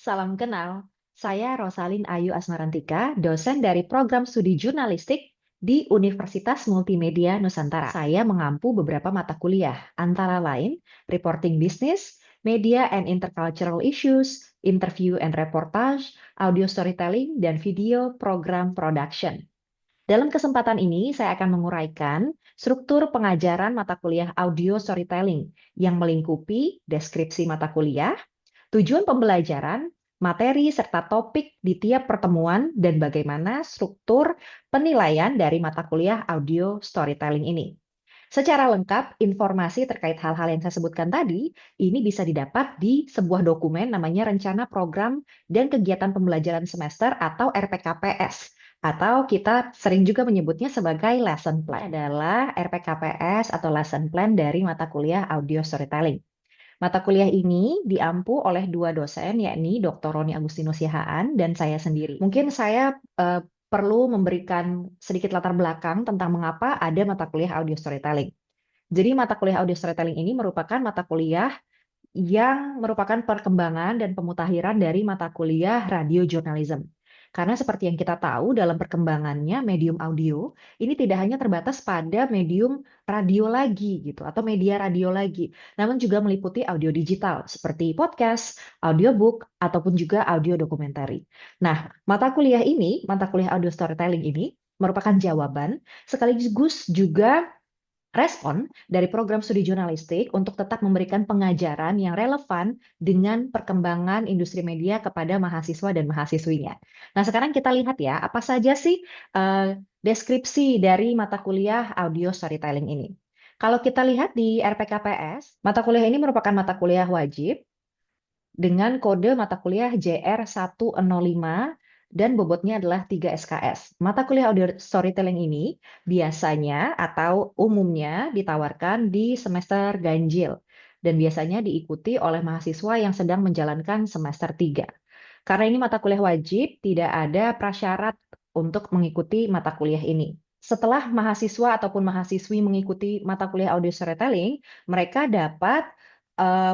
Salam kenal, saya Rosalin Ayu Asmarantika, dosen dari program studi jurnalistik di Universitas Multimedia Nusantara. Saya mengampu beberapa mata kuliah, antara lain reporting business, media and intercultural issues, interview and reportage, audio storytelling, dan video program production. Dalam kesempatan ini, saya akan menguraikan struktur pengajaran mata kuliah audio storytelling yang melingkupi deskripsi mata kuliah, tujuan pembelajaran, materi, serta topik di tiap pertemuan, dan bagaimana struktur penilaian dari mata kuliah audio storytelling ini. Secara lengkap, informasi terkait hal-hal yang saya sebutkan tadi, ini bisa didapat di sebuah dokumen namanya Rencana Program dan Kegiatan Pembelajaran Semester atau RPKPS. Atau kita sering juga menyebutnya sebagai lesson plan. Adalah RPKPS atau lesson plan dari mata kuliah audio storytelling. Mata kuliah ini diampu oleh dua dosen, yakni Dr. Roni Agustinus Siahaan dan saya sendiri. Mungkin saya perlu memberikan sedikit latar belakang tentang mengapa ada mata kuliah audio storytelling. Jadi mata kuliah audio storytelling ini merupakan mata kuliah yang merupakan perkembangan dan pemutakhiran dari mata kuliah radio journalism. Karena seperti yang kita tahu dalam perkembangannya medium audio, ini tidak hanya terbatas pada medium radio lagi gitu atau media radio lagi, namun juga meliputi audio digital seperti podcast, audiobook ataupun juga audio dokumentari. Nah, mata kuliah ini, mata kuliah audio storytelling ini merupakan jawaban sekaligus juga respon dari program studi jurnalistik untuk tetap memberikan pengajaran yang relevan dengan perkembangan industri media kepada mahasiswa dan mahasiswinya. Nah, sekarang kita lihat ya, apa saja sih deskripsi dari mata kuliah audio storytelling ini. Kalau kita lihat di RPKPS, mata kuliah ini merupakan mata kuliah wajib dengan kode mata kuliah JR105 dan bobotnya adalah 3 SKS. Mata kuliah audio storytelling ini biasanya atau umumnya ditawarkan di semester ganjil dan biasanya diikuti oleh mahasiswa yang sedang menjalankan semester 3. Karena ini mata kuliah wajib, tidak ada prasyarat untuk mengikuti mata kuliah ini. Setelah mahasiswa ataupun mahasiswi mengikuti mata kuliah audio storytelling, mereka dapat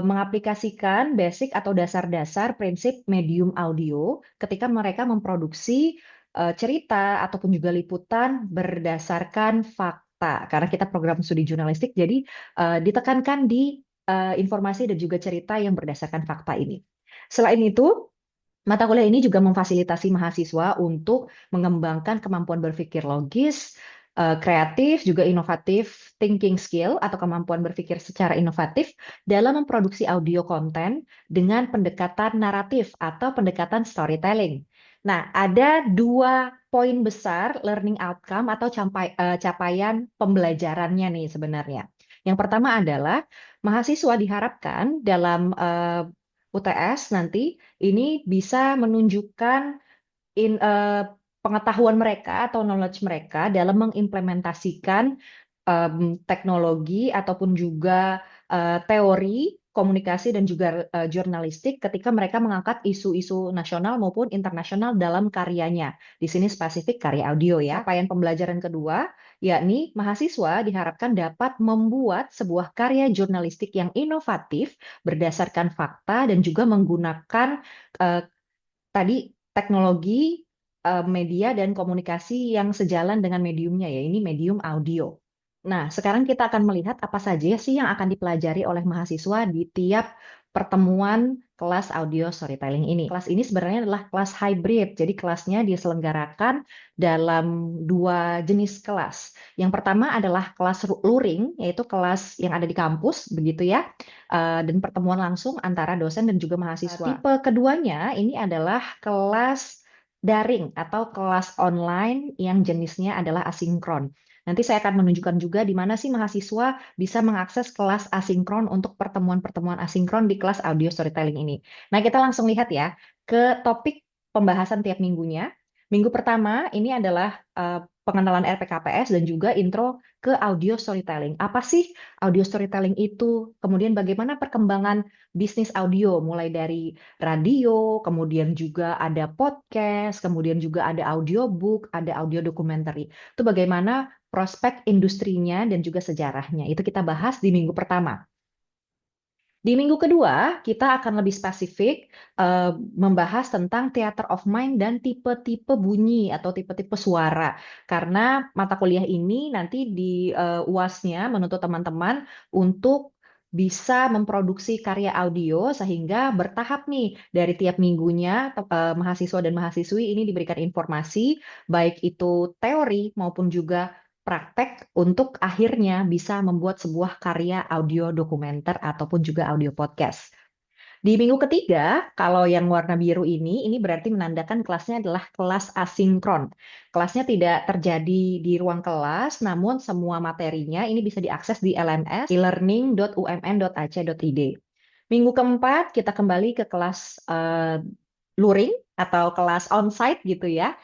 mengaplikasikan basic atau dasar-dasar prinsip medium audio ketika mereka memproduksi cerita ataupun juga liputan berdasarkan fakta. Karena kita program studi jurnalistik, jadi ditekankan di informasi dan juga cerita yang berdasarkan fakta ini. Selain itu, mata kuliah ini juga memfasilitasi mahasiswa untuk mengembangkan kemampuan berpikir logis, kreatif, juga inovatif, thinking skill atau kemampuan berpikir secara inovatif dalam memproduksi audio konten dengan pendekatan naratif atau pendekatan storytelling. Nah, ada dua poin besar learning outcome atau capaian pembelajarannya nih sebenarnya. Yang pertama adalah mahasiswa diharapkan dalam UTS nanti ini bisa menunjukkan pengetahuan mereka atau knowledge mereka dalam mengimplementasikan teknologi ataupun juga teori komunikasi dan juga jurnalistik ketika mereka mengangkat isu-isu nasional maupun internasional dalam karyanya. Di sini spesifik karya audio ya. Capaian pembelajaran kedua, yakni mahasiswa diharapkan dapat membuat sebuah karya jurnalistik yang inovatif berdasarkan fakta dan juga menggunakan tadi teknologi media dan komunikasi yang sejalan dengan mediumnya ya, ini medium audio. Nah, sekarang kita akan melihat apa saja sih yang akan dipelajari oleh mahasiswa di tiap pertemuan kelas audio storytelling ini. Kelas ini sebenarnya adalah kelas hybrid, jadi kelasnya diselenggarakan dalam dua jenis kelas. Yang pertama adalah kelas luring, yaitu kelas yang ada di kampus, begitu ya, dan pertemuan langsung antara dosen dan juga mahasiswa. Tipe keduanya ini adalah kelas daring atau kelas online yang jenisnya adalah asinkron. Nanti saya akan menunjukkan juga di mana sih mahasiswa bisa mengakses kelas asinkron untuk pertemuan-pertemuan asinkron di kelas audio storytelling ini. Nah, kita langsung lihat ya ke topik pembahasan tiap minggunya. Minggu pertama ini adalah pengenalan RPKPS dan juga intro ke audio storytelling. Apa sih audio storytelling itu? Kemudian bagaimana perkembangan bisnis audio mulai dari radio, kemudian juga ada podcast, kemudian juga ada audiobook, ada audio documentary. Itu bagaimana prospek industrinya dan juga sejarahnya. Itu kita bahas di minggu pertama. Di minggu kedua, kita akan lebih spesifik membahas tentang theater of mind dan tipe-tipe bunyi atau tipe-tipe suara. Karena mata kuliah ini nanti di UAS-nya menuntut teman-teman untuk bisa memproduksi karya audio sehingga bertahap nih dari tiap minggunya mahasiswa dan mahasiswi ini diberikan informasi baik itu teori maupun juga praktek untuk akhirnya bisa membuat sebuah karya audio dokumenter ataupun juga audio podcast. Di minggu ketiga, kalau yang warna biru ini berarti menandakan kelasnya adalah kelas asinkron. Kelasnya tidak terjadi di ruang kelas, namun semua materinya ini bisa diakses di LMS, elearning.umn.ac.id. Minggu keempat, kita kembali ke kelas luring atau kelas onsite gitu ya.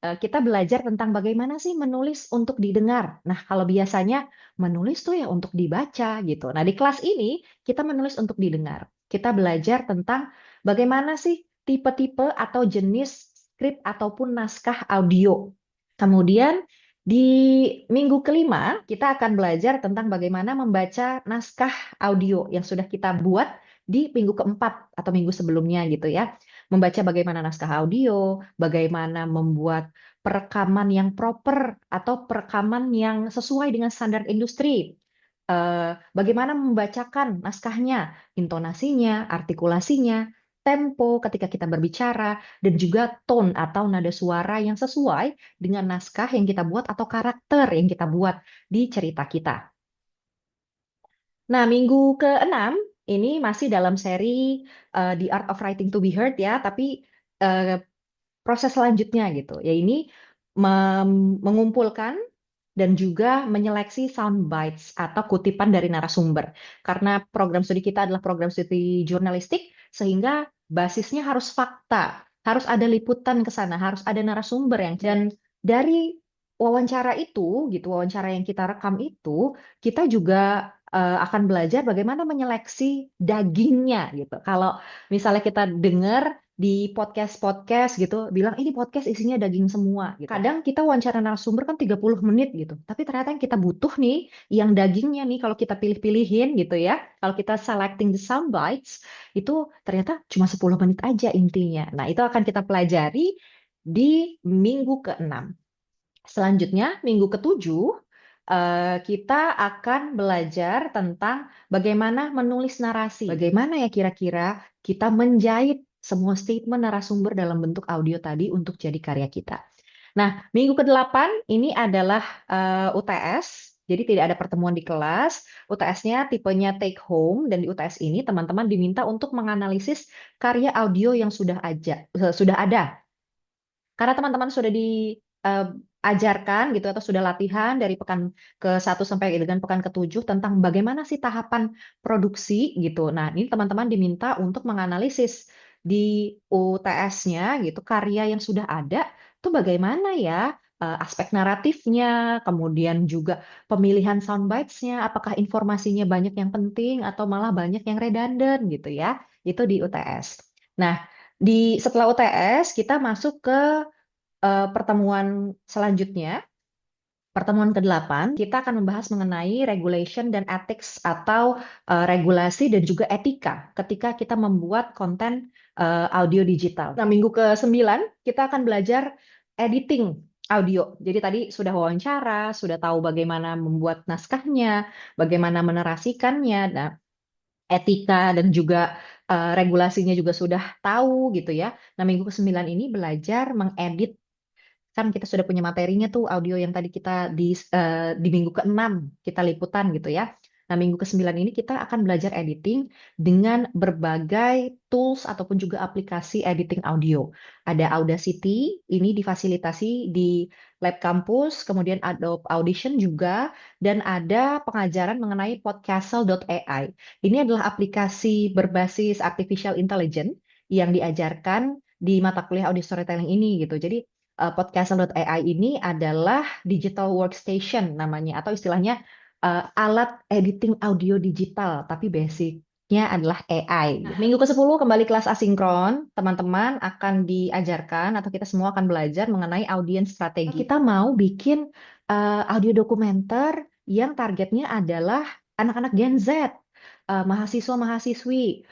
Kita belajar tentang bagaimana sih menulis untuk didengar. Nah, kalau biasanya menulis tuh ya untuk dibaca gitu. Nah, di kelas ini kita menulis untuk didengar. Kita belajar tentang bagaimana sih tipe-tipe atau jenis skrip ataupun naskah audio. Kemudian di minggu kelima kita akan belajar tentang bagaimana membaca naskah audio yang sudah kita buat di minggu keempat atau minggu sebelumnya gitu ya. Membaca bagaimana naskah audio, bagaimana membuat perekaman yang proper atau perekaman yang sesuai dengan standar industri. Bagaimana membacakan naskahnya, intonasinya, artikulasinya, tempo ketika kita berbicara, dan juga tone atau nada suara yang sesuai dengan naskah yang kita buat atau karakter yang kita buat di cerita kita. Nah, minggu ke-6 ini masih dalam seri The Art of Writing to be Heard ya, tapi uh, proses selanjutnya gitu. Ya ini mengumpulkan dan juga menyeleksi sound bites atau kutipan dari narasumber. Karena program studi kita adalah program studi jurnalistik, sehingga basisnya harus fakta, harus ada liputan ke sana, harus ada narasumber yang dan dari wawancara itu gitu, wawancara yang kita rekam itu, kita juga akan belajar bagaimana menyeleksi dagingnya gitu. Kalau misalnya kita dengar di podcast-podcast gitu bilang ini podcast isinya daging semua gitu. Kadang kita wawancara narasumber kan 30 menit gitu. Tapi ternyata yang kita butuh nih yang dagingnya nih kalau kita pilih-pilihin gitu ya. Kalau kita selecting the sound bites itu ternyata cuma 10 menit aja intinya. Nah, itu akan kita pelajari di minggu ke-6. Selanjutnya, minggu ke-7 kita akan belajar tentang bagaimana menulis narasi. Bagaimana ya kira-kira kita menjahit semua statement narasumber dalam bentuk audio tadi untuk jadi karya kita. Nah, minggu ke-8 ini adalah UTS. Jadi tidak ada pertemuan di kelas. UTS-nya tipenya take home dan di UTS ini teman-teman diminta untuk menganalisis karya audio yang sudah ada. Karena teman-teman sudah diajarkan gitu atau sudah latihan dari pekan ke-1 sampai dengan pekan ke-7 tentang bagaimana sih tahapan produksi gitu. Nah, ini teman-teman diminta untuk menganalisis di UTS-nya gitu karya yang sudah ada tuh bagaimana ya aspek naratifnya, kemudian juga pemilihan soundbites-nya, apakah informasinya banyak yang penting atau malah banyak yang redundant gitu ya. Itu di UTS. Nah, setelah UTS kita masuk ke pertemuan selanjutnya, pertemuan ke-8, kita akan membahas mengenai regulation dan ethics atau regulasi dan juga etika ketika kita membuat konten audio digital. Nah, minggu ke-9 kita akan belajar editing audio. Jadi tadi sudah wawancara, sudah tahu bagaimana membuat naskahnya, bagaimana menerasikannya, nah, etika dan juga regulasinya juga sudah tahu gitu ya. Nah, minggu ke-9 ini belajar mengedit, kan kita sudah punya materinya tuh audio yang tadi kita di minggu ke-6 kita liputan gitu ya. Nah, minggu ke-9 ini kita akan belajar editing dengan berbagai tools ataupun juga aplikasi editing audio. Ada Audacity, ini difasilitasi di Lab Campus, kemudian Adobe Audition juga, dan ada pengajaran mengenai podcastle.ai. Ini adalah aplikasi berbasis artificial intelligence yang diajarkan di mata kuliah audio storytelling ini gitu. Jadi Podcastle.ai ini adalah digital workstation namanya atau istilahnya alat editing audio digital tapi basicnya adalah AI. Nah, minggu ke-10 kembali kelas asinkron, teman-teman akan diajarkan atau kita semua akan belajar mengenai audience strategi. Kita mau bikin audio dokumenter yang targetnya adalah anak-anak Gen Z. mahasiswa-mahasiswi.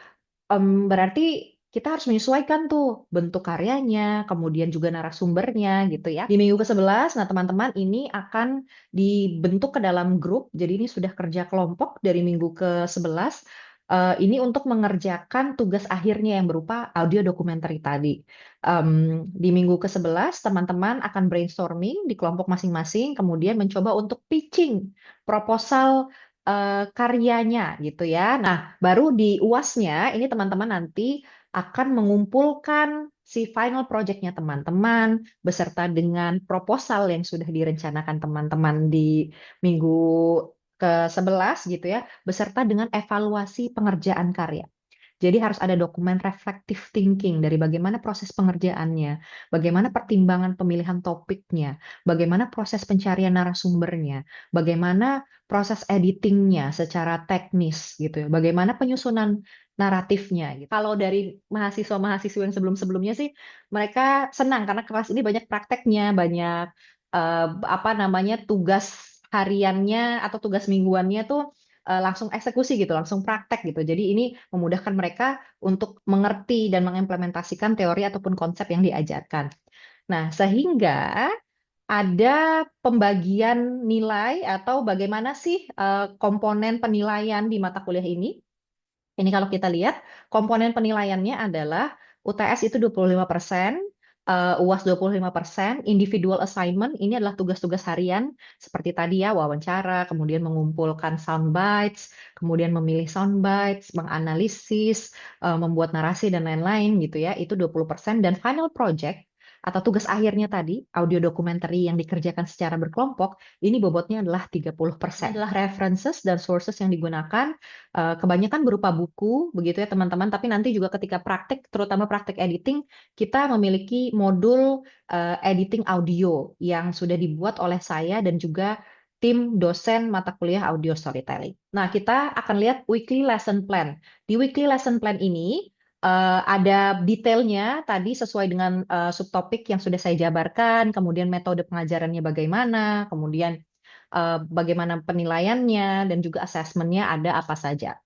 Berarti kita harus menyesuaikan tuh bentuk karyanya, kemudian juga narasumbernya gitu ya. Di minggu ke-11, nah teman-teman ini akan dibentuk ke dalam grup, jadi ini sudah kerja kelompok dari minggu ke-11. Ini untuk mengerjakan tugas akhirnya yang berupa audio dokumenter tadi. Di minggu ke-11, teman-teman akan brainstorming di kelompok masing-masing, kemudian mencoba untuk pitching proposal karyanya gitu ya. Nah, baru di UASnya ini teman-teman nanti akan mengumpulkan si final project-nya teman-teman beserta dengan proposal yang sudah direncanakan teman-teman di minggu ke-11 gitu ya, beserta dengan evaluasi pengerjaan karya. Jadi harus ada dokumen reflective thinking dari bagaimana proses pengerjaannya, bagaimana pertimbangan pemilihan topiknya, bagaimana proses pencarian narasumbernya, bagaimana proses editingnya secara teknis gitu ya, bagaimana penyusunan naratifnya gitu. Kalau dari mahasiswa-mahasiswa yang sebelum-sebelumnya sih mereka senang karena kelas ini banyak prakteknya, banyak apa namanya tugas hariannya atau tugas mingguannya tuh langsung eksekusi gitu, langsung praktek gitu. Jadi ini memudahkan mereka untuk mengerti dan mengimplementasikan teori ataupun konsep yang diajarkan. Nah, sehingga ada pembagian nilai atau bagaimana sih komponen penilaian di mata kuliah ini? Ini kalau kita lihat, komponen penilaiannya adalah UTS itu 25%, UAS 25%, individual assignment ini adalah tugas-tugas harian seperti tadi ya, wawancara, kemudian mengumpulkan sound bites, kemudian memilih sound bites, menganalisis, membuat narasi dan lain-lain gitu ya, itu 20%. Dan final project atau tugas akhirnya tadi, audio documentary yang dikerjakan secara berkelompok, ini bobotnya adalah 30%. Ini adalah references dan sources yang digunakan. Kebanyakan berupa buku, begitu ya teman-teman. Tapi nanti juga ketika praktek, terutama praktek editing, kita memiliki modul editing audio yang sudah dibuat oleh saya dan juga tim dosen mata kuliah audio storytelling. Nah, kita akan lihat weekly lesson plan. Di weekly lesson plan ini ada detailnya tadi sesuai dengan subtopik yang sudah saya jabarkan, kemudian metode pengajarannya bagaimana, kemudian bagaimana penilaiannya, dan juga asesmennya ada apa saja.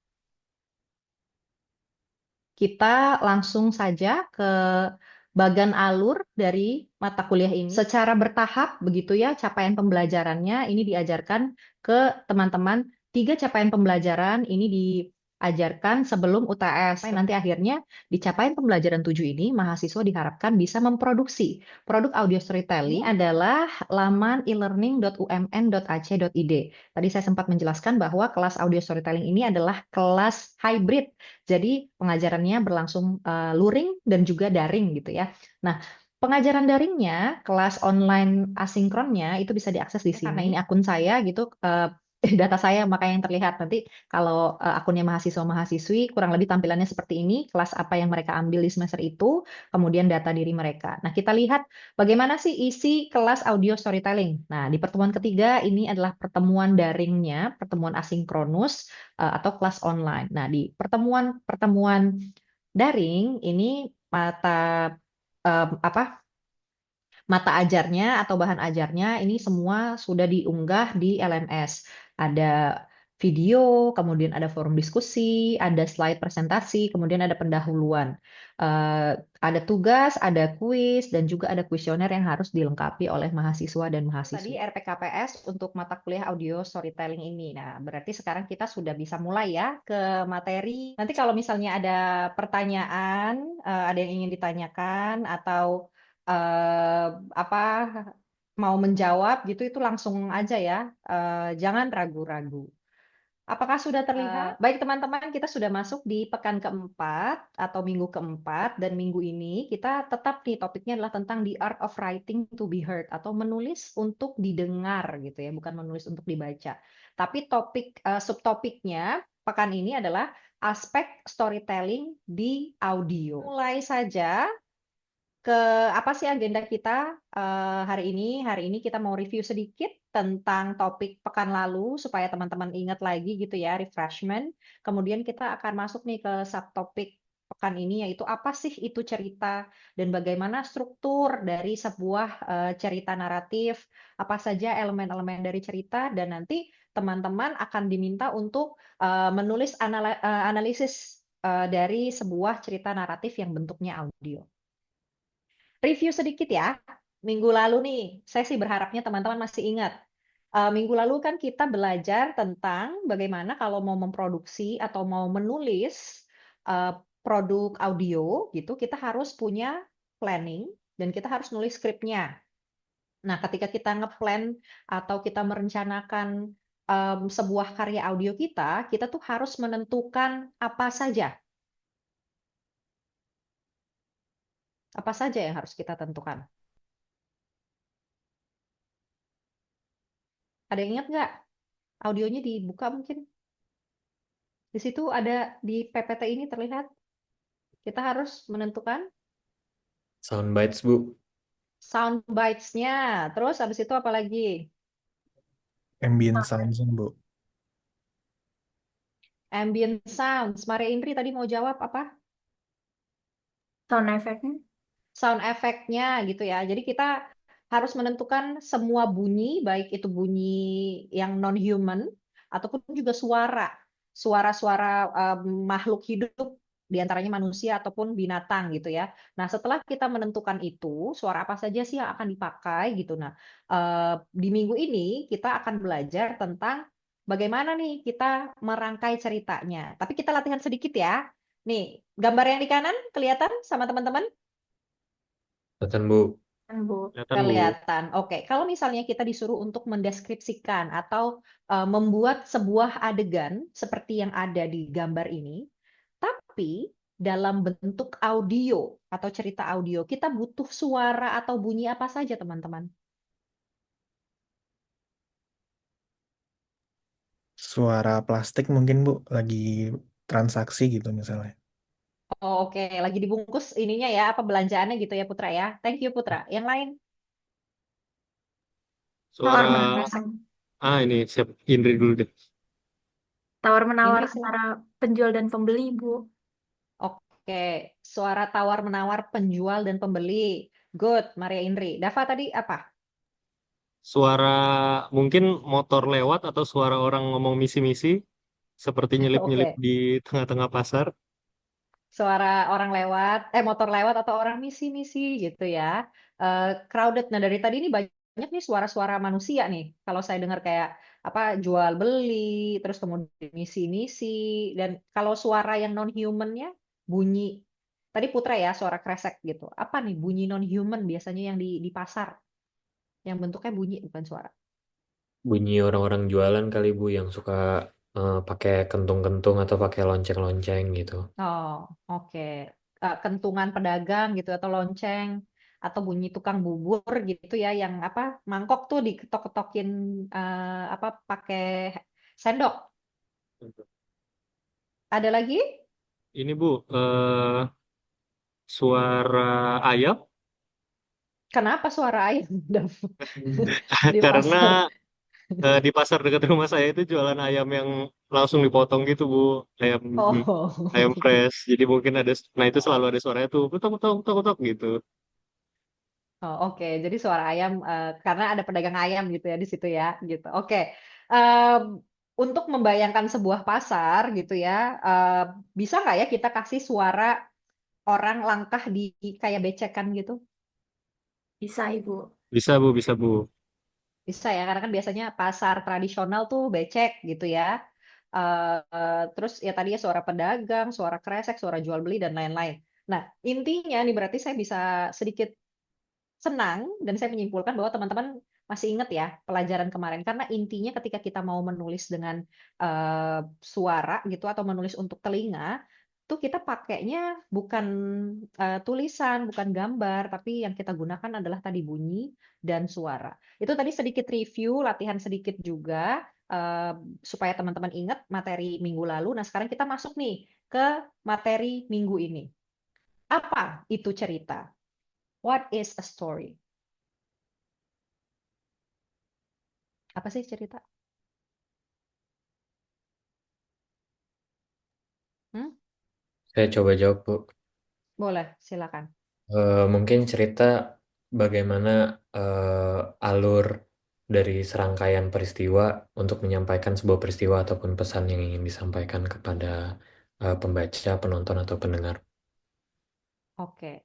Kita langsung saja ke bagan alur dari mata kuliah ini. Secara bertahap, begitu ya, capaian pembelajarannya ini diajarkan ke teman-teman. 3 capaian pembelajaran ini diajarkan sebelum UTS. Nanti akhirnya di capaian pembelajaran 7 ini, mahasiswa diharapkan bisa memproduksi produk audio storytelling adalah laman e-learning.umn.ac.id. Tadi saya sempat menjelaskan bahwa kelas audio storytelling ini adalah kelas hybrid. Jadi pengajarannya berlangsung luring dan juga daring gitu ya. Nah, pengajaran daringnya, kelas online asinkronnya itu bisa diakses di sini. Karena ini akun saya gitu, data saya makanya yang terlihat. Nanti kalau akunnya mahasiswa-mahasiswi kurang lebih tampilannya seperti ini, kelas apa yang mereka ambil di semester itu, kemudian data diri mereka. Nah, kita lihat bagaimana sih isi kelas audio storytelling. Nah, di pertemuan ketiga ini adalah pertemuan daringnya, pertemuan asinkronus atau kelas online. Nah, di pertemuan-pertemuan daring ini apa mata ajarnya atau bahan ajarnya ini semua sudah diunggah di LMS. Ada video, kemudian ada forum diskusi, ada slide presentasi, kemudian ada pendahuluan. Ada tugas, ada kuis, dan juga ada kuesioner yang harus dilengkapi oleh mahasiswa dan mahasiswa. Tadi RPKPS untuk mata kuliah audio storytelling ini. Nah, berarti sekarang kita sudah bisa mulai ya ke materi. Nanti kalau misalnya ada pertanyaan, ada yang ingin ditanyakan atau apa mau menjawab gitu itu langsung aja ya, jangan ragu-ragu. Apakah sudah terlihat? Baik teman-teman, kita sudah masuk di pekan keempat atau minggu keempat, dan minggu ini kita tetap nih topiknya adalah tentang the art of writing to be heard atau menulis untuk didengar gitu ya, bukan menulis untuk dibaca. Tapi topik subtopiknya pekan ini adalah aspek storytelling di audio. Mulai saja ke apa sih agenda kita hari ini? Hari ini kita mau review sedikit tentang topik pekan lalu supaya teman-teman ingat lagi gitu ya, refreshment. Kemudian kita akan masuk nih ke subtopik pekan ini yaitu apa sih itu cerita dan bagaimana struktur dari sebuah cerita naratif, apa saja elemen-elemen dari cerita, dan nanti teman-teman akan diminta untuk menulis analisis dari sebuah cerita naratif yang bentuknya audio. Review sedikit ya. Minggu lalu nih, saya sih berharapnya teman-teman masih ingat. Minggu lalu kan kita belajar tentang bagaimana kalau mau memproduksi atau mau menulis produk audio gitu, kita harus punya planning dan kita harus nulis skripnya. Nah, ketika kita ngeplan atau kita merencanakan sebuah karya audio kita tuh harus menentukan apa saja yang harus kita tentukan. Ada yang ingat nggak? Audionya dibuka mungkin. Di situ ada di PPT ini terlihat. Kita harus menentukan Soundbites, Bu. sound bites-nya. Terus habis itu apa lagi? Ambient sounds, Bu. Ambient sounds. Maria Indri tadi mau jawab apa? Sound effect-nya. Sound effect-nya gitu ya. Jadi kita harus menentukan semua bunyi, baik itu bunyi yang non-human ataupun juga suara-suara makhluk hidup, diantaranya manusia ataupun binatang gitu ya. Nah, setelah kita menentukan itu, suara apa saja sih yang akan dipakai gitu. Nah, di minggu ini kita akan belajar tentang bagaimana nih kita merangkai ceritanya. Tapi kita latihan sedikit ya. Nih, gambar yang di kanan kelihatan sama teman-teman? Kelihatan, Bu. Kan, Bu. Kelihatan, Bu. Kelihatan. Oke, kalau misalnya kita disuruh untuk mendeskripsikan atau membuat sebuah adegan seperti yang ada di gambar ini, tapi dalam bentuk audio atau cerita audio, kita butuh suara atau bunyi apa saja, teman-teman? Suara plastik mungkin, Bu. Lagi transaksi gitu misalnya. Oh, oke, lagi dibungkus ininya ya, apa belanjaannya gitu ya, Putra ya. Thank you, Putra. Yang lain? Tawar Suara, menawar. ini siap Indri dulu deh. Tawar menawar Indri, antara silakan. penjual dan pembeli, Bu. Oke, suara tawar-menawar penjual dan pembeli. Good, Maria Indri. Dava tadi apa? Suara mungkin motor lewat atau suara orang ngomong misi-misi, seperti nyelip-nyelip Oke. di tengah-tengah pasar. Suara orang lewat, motor lewat atau orang misi-misi gitu ya. Crowded. Nah, dari tadi ini banyak nih suara-suara manusia nih. Kalau saya dengar kayak apa jual beli, terus kemudian misi-misi, dan kalau suara yang non-humannya bunyi. Tadi Putra ya suara kresek gitu. Apa nih bunyi non-human biasanya yang di pasar, yang bentuknya bunyi bukan suara. Bunyi orang-orang jualan kali, Bu, yang suka pakai kentung-kentung atau pakai lonceng-lonceng gitu. Oh, oke. Kentungan pedagang gitu atau lonceng atau bunyi tukang bubur gitu ya yang apa mangkok tuh diketok-ketokin apa pakai sendok. Ada lagi? Ini Bu, suara ayam Kenapa suara ayam Dav? Di karena pasar? di pasar dekat rumah saya itu jualan ayam yang langsung dipotong gitu Bu, ayam ayam Oh. fresh. Jadi mungkin ada, nah itu selalu ada suaranya tuh, kutok kutok kutok kutok gitu. Oh, oke. Jadi suara ayam karena ada pedagang ayam gitu ya di situ ya, gitu. Oke. Em, untuk membayangkan sebuah pasar gitu ya, bisa nggak ya kita kasih suara orang langkah di kayak becekan gitu? Bisa, Ibu. Bisa Bu, bisa Bu. Bisa ya, karena kan biasanya pasar tradisional tuh becek gitu ya. Terus ya tadi ya suara pedagang, suara kresek, suara jual beli dan lain-lain. Nah, intinya nih berarti saya bisa sedikit senang dan saya menyimpulkan bahwa teman-teman masih ingat ya pelajaran kemarin karena intinya ketika kita mau menulis dengan suara gitu atau menulis untuk telinga tuh kita pakainya bukan tulisan, bukan gambar, tapi yang kita gunakan adalah tadi bunyi dan suara. Itu tadi sedikit review, latihan sedikit juga supaya teman-teman ingat materi minggu lalu. Nah, sekarang kita masuk nih ke materi minggu ini. Apa itu cerita? What is a story? Apa sih cerita? Hmm? Saya coba jawab, Bu. Boleh, silakan. Mungkin cerita bagaimana alur dari serangkaian peristiwa untuk menyampaikan sebuah peristiwa ataupun pesan yang ingin disampaikan kepada pembaca, penonton atau pendengar. Oke.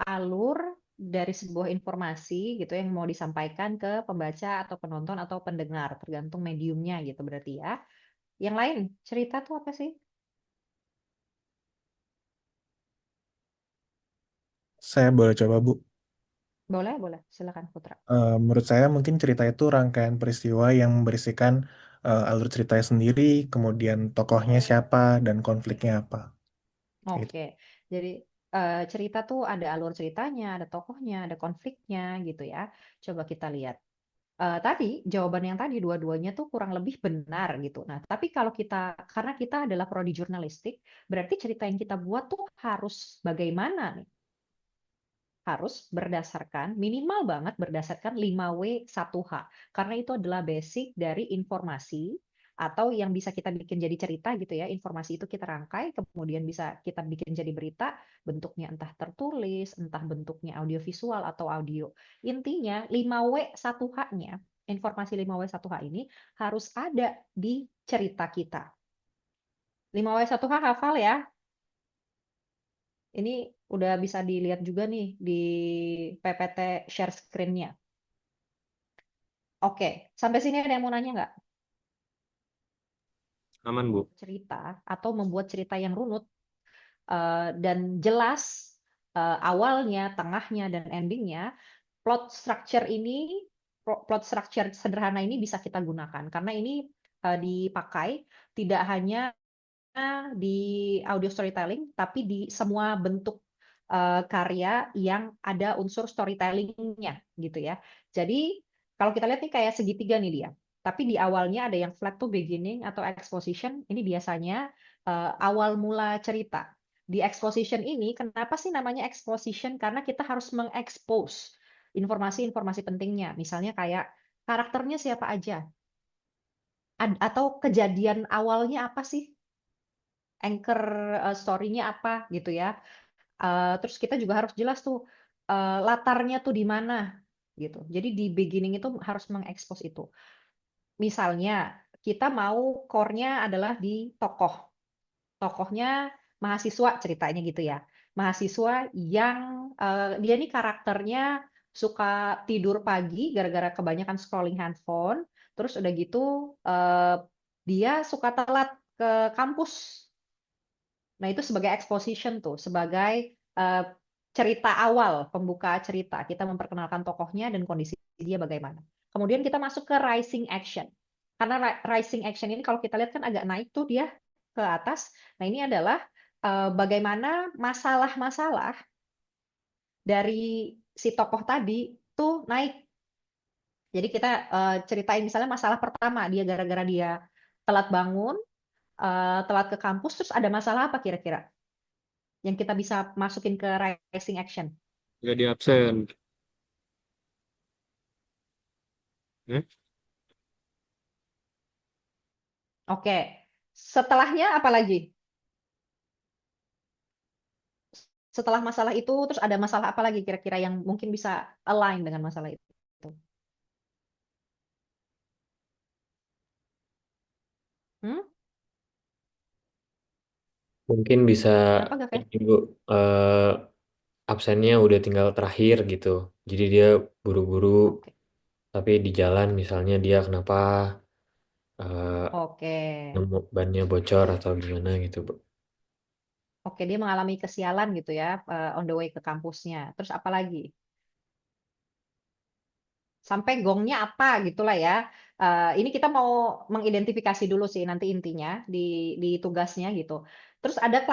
Alur dari sebuah informasi gitu yang mau disampaikan ke pembaca atau penonton atau pendengar, tergantung mediumnya gitu berarti ya. Yang lain, cerita tuh apa sih? Saya boleh coba, Bu. Boleh, boleh. Silakan Putra. Menurut saya mungkin cerita itu rangkaian peristiwa yang berisikan alur ceritanya sendiri, kemudian tokohnya siapa, dan konfliknya apa. Gitu. Oke. Jadi cerita tuh ada alur ceritanya, ada tokohnya, ada konfliknya gitu ya. Coba kita lihat. Tadi jawaban yang tadi dua-duanya tuh kurang lebih benar gitu. Nah, tapi kalau karena kita adalah prodi jurnalistik, berarti cerita yang kita buat tuh harus bagaimana nih? Harus berdasarkan, minimal banget berdasarkan 5W1H. Karena itu adalah basic dari informasi atau yang bisa kita bikin jadi cerita gitu ya. Informasi itu kita rangkai, kemudian bisa kita bikin jadi berita, bentuknya entah tertulis, entah bentuknya audiovisual atau audio. Intinya 5W1H-nya, informasi 5W1H ini harus ada di cerita kita. 5W1H hafal ya? Ini udah bisa dilihat juga nih di PPT share screen-nya. Oke, sampai sini ada yang mau nanya nggak? Aman, Bu. Cerita atau membuat cerita yang runut dan jelas awalnya, tengahnya, dan endingnya, plot structure sederhana ini bisa kita gunakan karena ini dipakai tidak hanya di audio storytelling, tapi di semua bentuk karya yang ada unsur storytelling-nya gitu ya. Jadi kalau kita lihat nih kayak segitiga nih dia. Tapi di awalnya ada yang flat to beginning atau exposition. Ini biasanya awal mula cerita. Di exposition ini, kenapa sih namanya exposition? Karena kita harus mengekspos informasi-informasi pentingnya. Misalnya kayak karakternya siapa aja. Atau kejadian awalnya apa sih? Anchor story-nya apa gitu ya. Terus kita juga harus jelas tuh latarnya tuh di mana gitu. Jadi di beginning itu harus mengekspos itu. Misalnya kita mau core-nya adalah di tokoh. Tokohnya mahasiswa ceritanya gitu ya. Mahasiswa yang dia nih karakternya suka tidur pagi gara-gara kebanyakan scrolling handphone. Terus udah gitu dia suka telat ke kampus. Nah, itu sebagai exposition tuh, sebagai cerita awal, pembuka cerita. Kita memperkenalkan tokohnya dan kondisi dia bagaimana. Kemudian kita masuk ke rising action. Karena rising action ini kalau kita lihat kan agak naik tuh dia ke atas. Nah, ini adalah bagaimana masalah-masalah dari si tokoh tadi tuh naik. Jadi kita ceritain misalnya masalah pertama, dia gara-gara dia telat bangun, telat ke kampus, terus ada masalah apa kira-kira? Yang kita bisa masukin ke rising action. Nggak di absen. Hmm? Oke. Setelahnya apa lagi? Setelah masalah itu, terus ada masalah apa lagi kira-kira yang mungkin bisa align dengan masalah itu? Hmm? Mungkin bisa Apa Gafet? ini, Bu, eh, absennya udah tinggal terakhir gitu. Jadi dia buru-buru, Oke. tapi di jalan misalnya dia kenapa eh, Oke. nemu bannya bocor atau gimana gitu, Bu. Oke, dia mengalami kesialan gitu ya, on the way ke kampusnya. Terus apa lagi? Sampai gongnya apa gitulah ya. Ini kita mau mengidentifikasi dulu sih nanti intinya di tugasnya gitu. Terus ada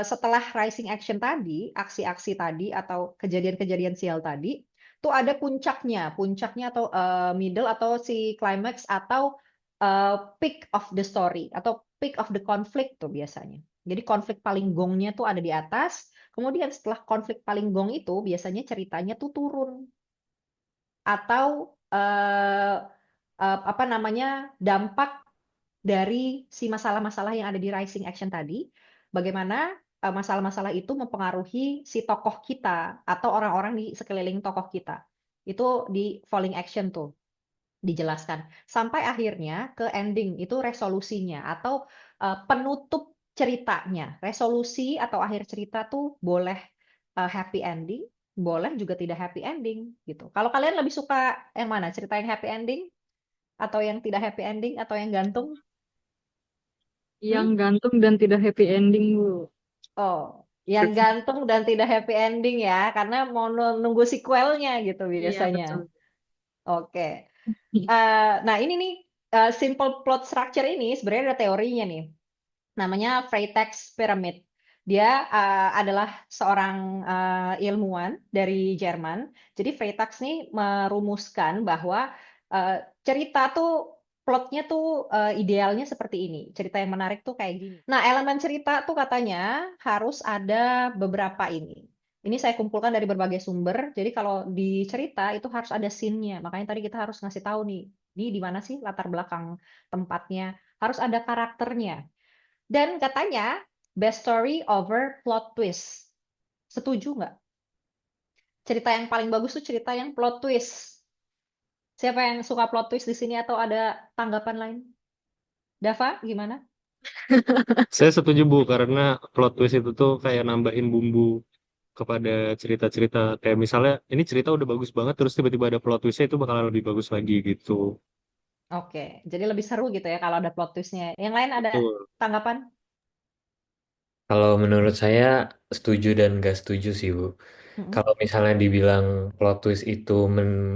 setelah rising action tadi, aksi-aksi tadi atau kejadian-kejadian sial tadi, tuh ada puncaknya atau middle atau si climax atau peak of the story atau peak of the conflict tuh biasanya. Jadi konflik paling gongnya tuh ada di atas, kemudian setelah konflik paling gong itu biasanya ceritanya tuh turun atau apa namanya dampak dari si masalah-masalah yang ada di rising action tadi, bagaimana masalah-masalah itu mempengaruhi si tokoh kita atau orang-orang di sekeliling tokoh kita. Itu di falling action tuh dijelaskan. Sampai akhirnya ke ending, itu resolusinya atau penutup ceritanya. Resolusi atau akhir cerita tuh boleh happy ending, boleh juga tidak happy ending gitu. Kalau kalian lebih suka yang mana? Cerita yang happy ending atau yang tidak happy ending atau yang gantung? Yang Hmm? gantung dan tidak happy ending, Bu. Oh, yang gantung dan tidak happy ending ya, karena mau nunggu sequelnya gitu Iya, biasanya. betul. Oke. Nah ini nih simple plot structure ini sebenarnya ada teorinya nih, namanya Freytag's Pyramid. Dia adalah seorang ilmuwan dari Jerman. Jadi Freytag nih merumuskan bahwa cerita tuh plotnya tuh idealnya seperti ini. Cerita yang menarik tuh kayak gini. Nah, elemen cerita tuh katanya harus ada beberapa ini. Ini saya kumpulkan dari berbagai sumber. Jadi kalau di cerita itu harus ada scene-nya. Makanya tadi kita harus ngasih tahu nih, ini di mana sih latar belakang tempatnya. Harus ada karakternya. Dan katanya best story over plot twist. Setuju nggak? Cerita yang paling bagus tuh cerita yang plot twist. Siapa yang suka plot twist di sini atau ada tanggapan lain? Dava, gimana? Saya setuju Bu, karena plot twist itu tuh kayak nambahin bumbu kepada cerita-cerita. Kayak misalnya ini cerita udah bagus banget, terus tiba-tiba ada plot twistnya itu bakalan lebih bagus lagi gitu. Oke, jadi lebih seru gitu ya kalau ada plot twistnya. Yang lain ada Betul. tanggapan? Kalau menurut saya setuju dan gak setuju sih, Bu. Mm-mm. Kalau misalnya dibilang plot twist itu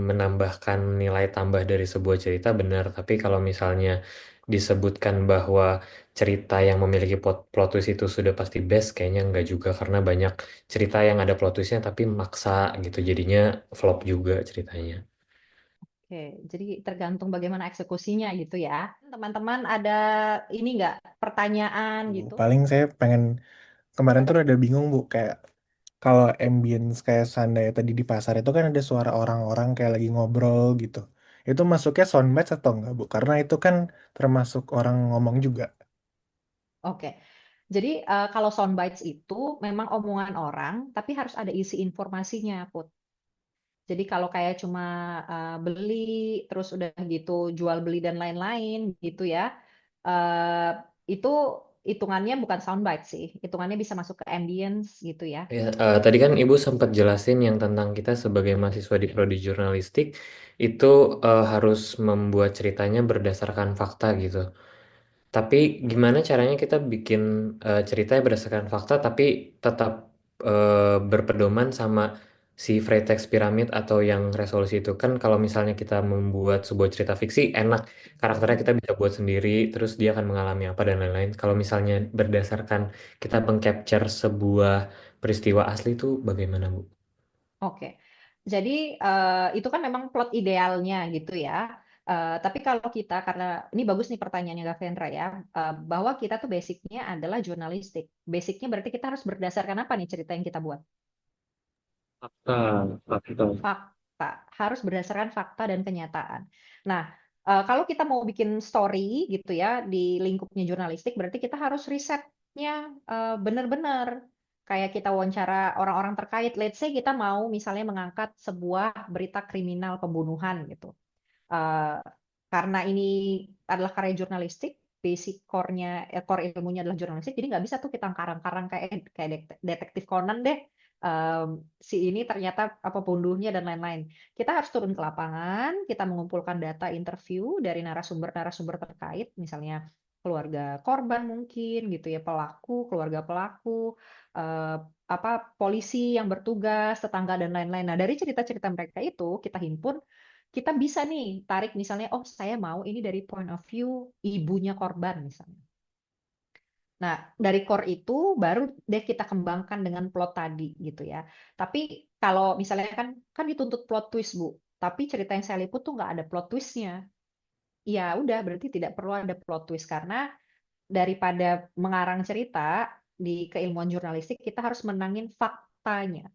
menambahkan nilai tambah dari sebuah cerita, benar. Tapi kalau misalnya disebutkan bahwa cerita yang memiliki plot twist itu sudah pasti best, kayaknya enggak juga. Karena banyak cerita yang ada plot twistnya tapi maksa gitu. Jadinya flop juga ceritanya. Oke, jadi tergantung bagaimana eksekusinya gitu ya. Teman-teman ada ini nggak pertanyaan gitu? Paling saya pengen kemarin tuh ada bingung Bu, kayak kalau ambience kayak seandainya tadi di pasar itu kan ada suara orang-orang kayak lagi ngobrol gitu. Itu masuknya soundbites atau enggak Bu? Karena itu kan termasuk orang ngomong juga. Oke, jadi kalau soundbites itu memang omongan orang, tapi harus ada isi informasinya, Put. Jadi kalau kayak cuma beli, terus udah gitu jual beli dan lain-lain gitu ya, eh, itu hitungannya bukan soundbite sih, hitungannya bisa masuk ke ambience gitu ya. Ya, tadi kan Ibu sempat jelasin yang tentang kita sebagai mahasiswa di prodi jurnalistik itu harus membuat ceritanya berdasarkan fakta gitu. Tapi gimana caranya kita bikin ceritanya berdasarkan fakta tapi tetap berpedoman sama si Freytag's Pyramid atau yang resolusi itu kan kalau misalnya kita membuat sebuah cerita fiksi enak karakternya kita bisa buat sendiri terus dia akan mengalami apa dan lain-lain. Kalau misalnya berdasarkan kita mengcapture sebuah peristiwa asli itu bagaimana, Bu? Oke, jadi itu kan memang plot idealnya gitu ya. Tapi kalau kita, karena ini bagus nih pertanyaannya Gavendra ya, bahwa kita tuh basicnya adalah jurnalistik. Basicnya berarti kita harus berdasarkan apa nih cerita yang kita buat? Fakta, fakta. Fakta, harus berdasarkan fakta dan kenyataan. Nah, kalau kita mau bikin story gitu ya di lingkupnya jurnalistik, berarti kita harus risetnya benar-benar. Kayak kita wawancara orang-orang terkait. Let's say kita mau misalnya mengangkat sebuah berita kriminal pembunuhan gitu. Eh, karena ini adalah karya jurnalistik, basic core-nya, core ilmunya adalah jurnalistik, jadi nggak bisa tuh kita karang-karang kayak detektif Conan deh. Si ini ternyata apa pembunuhnya dan lain-lain. Kita harus turun ke lapangan, kita mengumpulkan data interview dari narasumber-narasumber terkait, misalnya keluarga korban mungkin gitu ya, pelaku, keluarga pelaku, eh, apa polisi yang bertugas, tetangga dan lain-lain. Nah, dari cerita-cerita mereka itu kita himpun, kita bisa nih tarik misalnya, oh saya mau ini dari point of view ibunya korban misalnya. Nah, dari core itu baru deh kita kembangkan dengan plot tadi gitu ya. Tapi kalau misalnya kan dituntut plot twist, Bu. Tapi cerita yang saya liput tuh nggak ada plot twistnya. Ya udah berarti tidak perlu ada plot twist karena daripada mengarang cerita di keilmuan jurnalistik kita harus menangin faktanya.